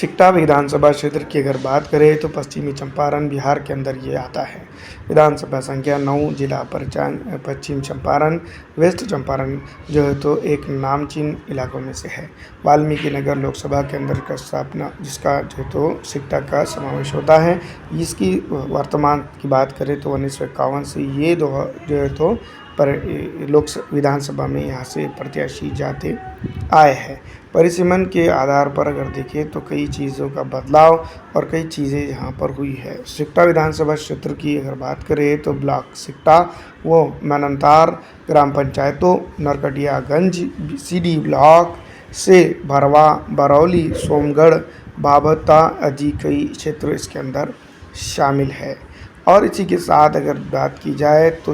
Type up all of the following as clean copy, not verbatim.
सिकटा विधानसभा क्षेत्र की अगर बात करें तो पश्चिमी चंपारण बिहार के अंदर ये आता है। विधानसभा संख्या 9, जिला पहचान पश्चिम चंपारण, वेस्ट चंपारण जो है तो एक नामचीन इलाकों में से है। वाल्मीकि नगर लोकसभा के अंदर का स्थापना जिसका जो है तो सिकटा का समावेश होता है। इसकी वर्तमान की बात करें तो 1951 से ये जो है तो पर लोक विधानसभा में यहाँ से प्रत्याशी जाते आए हैं। परिसीमन के आधार पर अगर देखें तो कई चीज़ों का बदलाव और कई चीज़ें यहाँ पर हुई है। सिकटा विधानसभा क्षेत्र की अगर बात करें तो ब्लॉक सिकटा वो मननतार ग्राम पंचायतों नरकटियागंज सीडी ब्लॉक से भरवा बरौली सोमगढ़ बाबता आदि कई क्षेत्र इसके अंदर शामिल है। और इसी के साथ अगर बात की जाए तो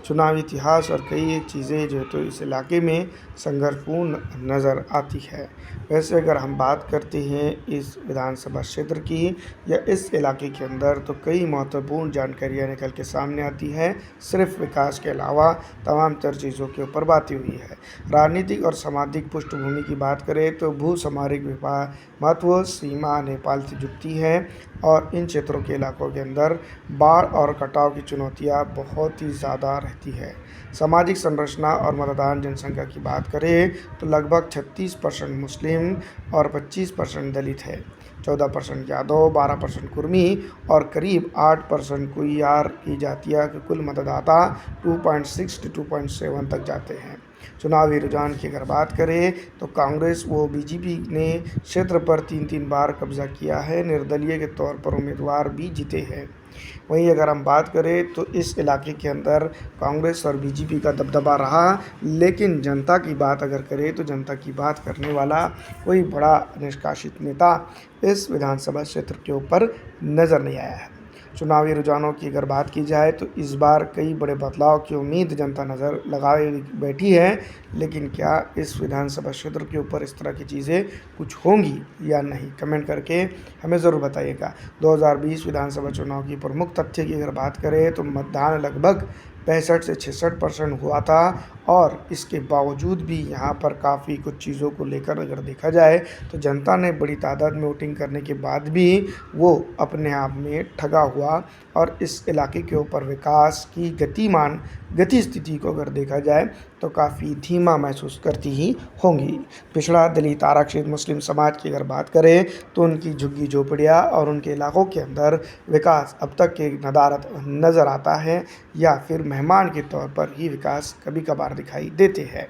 चुनावी इतिहास और कई एक चीज़ें जो है तो इस इलाके में संघर्षपूर्ण नज़र आती है। वैसे अगर हम बात करते हैं इस विधानसभा क्षेत्र की या इस इलाके के अंदर तो कई महत्वपूर्ण जानकारियाँ निकल के सामने आती हैं। सिर्फ विकास के अलावा तमाम तर चीज़ों के ऊपर बातें हुई है। राजनीतिक और सामाजिक पृष्ठभूमि की बात करें तो भू सामरिक महत्व सीमा नेपाल से जुड़ती है और इन क्षेत्रों के इलाकों के अंदर बाढ़ और कटाव की चुनौतियाँ बहुत ही ज़्यादा रहती है। सामाजिक संरचना और मतदान जनसंख्या की बात करें तो लगभग 36% मुस्लिम और 25% दलित है। 14% यादव, 12% कुर्मी और करीब 8% कुइयार की जातियाँ के कुल मतदाता 2.6 से 2.7 तक जाते हैं। चुनावी रुझान की अगर बात करें तो कांग्रेस व बीजेपी ने क्षेत्र पर 3 बार कब्जा किया है। निर्दलीय के तौर पर उम्मीदवार भी जीते हैं। वहीं अगर हम बात करें तो इस इलाके के अंदर कांग्रेस और बीजेपी का दबदबा रहा, लेकिन जनता की बात अगर करें तो जनता की बात करने वाला कोई बड़ा निष्कासित नेता इस विधानसभा क्षेत्र के ऊपर नज़र नहीं आया है। चुनावी रुझानों की अगर बात की जाए तो इस बार कई बड़े बदलाव की उम्मीद जनता नज़र लगाए बैठी है, लेकिन क्या इस विधानसभा क्षेत्र के ऊपर इस तरह की चीज़ें कुछ होंगी या नहीं, कमेंट करके हमें ज़रूर बताइएगा। 2020 विधानसभा चुनाव की प्रमुख तथ्य की अगर बात करें तो मतदान लगभग 65 से 66% हुआ था और इसके बावजूद भी यहाँ पर काफ़ी कुछ चीज़ों को लेकर अगर देखा जाए तो जनता ने बड़ी तादाद में वोटिंग करने के बाद भी वो अपने आप में ठगा हुआ और इस इलाके के ऊपर विकास की गति स्थिति को अगर देखा जाए तो काफ़ी धीमा महसूस करती ही होंगी। पिछड़ा दलित आरक्षित मुस्लिम समाज की अगर बात करें तो उनकी झुग्गी झोपड़ियाँ और उनके इलाकों के अंदर विकास अब तक के नदारद नज़र आता है या फिर मेहमान के तौर पर ही विकास कभी कभार दिखाई देते हैं।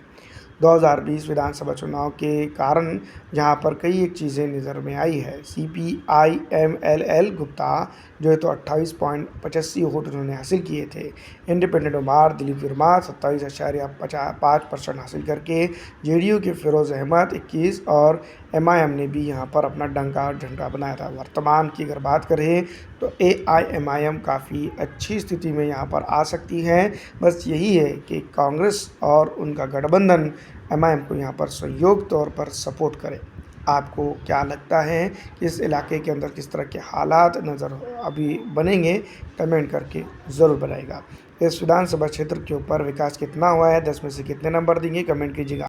2020 विधानसभा चुनाव के कारण जहां पर कई एक चीज़ें नज़र में आई है। CPI-MLL गुप्ता जो है तो 28.85 वोट उन्होंने हासिल किए थे। इंडिपेंडेंट उम्मीदवार दिलीप वर्मा 27.5% हासिल करके, JDU के फिरोज़ अहमद 21 और MIM ने भी यहां पर अपना डंका और झंडा बनाया था। वर्तमान की अगर बात करें तो AIMIM काफ़ी अच्छी स्थिति में यहां पर आ सकती है। बस यही है कि कांग्रेस और उनका गठबंधन MIM को यहाँ पर संयोग तौर पर सपोर्ट करे। आपको क्या लगता है कि इस इलाके के अंदर किस तरह के हालात नज़र अभी बनेंगे, कमेंट करके ज़रूर बताइएगा। इस विधानसभा क्षेत्र के ऊपर विकास कितना हुआ है, 10 में से कितने नंबर देंगे, कमेंट कीजिएगा।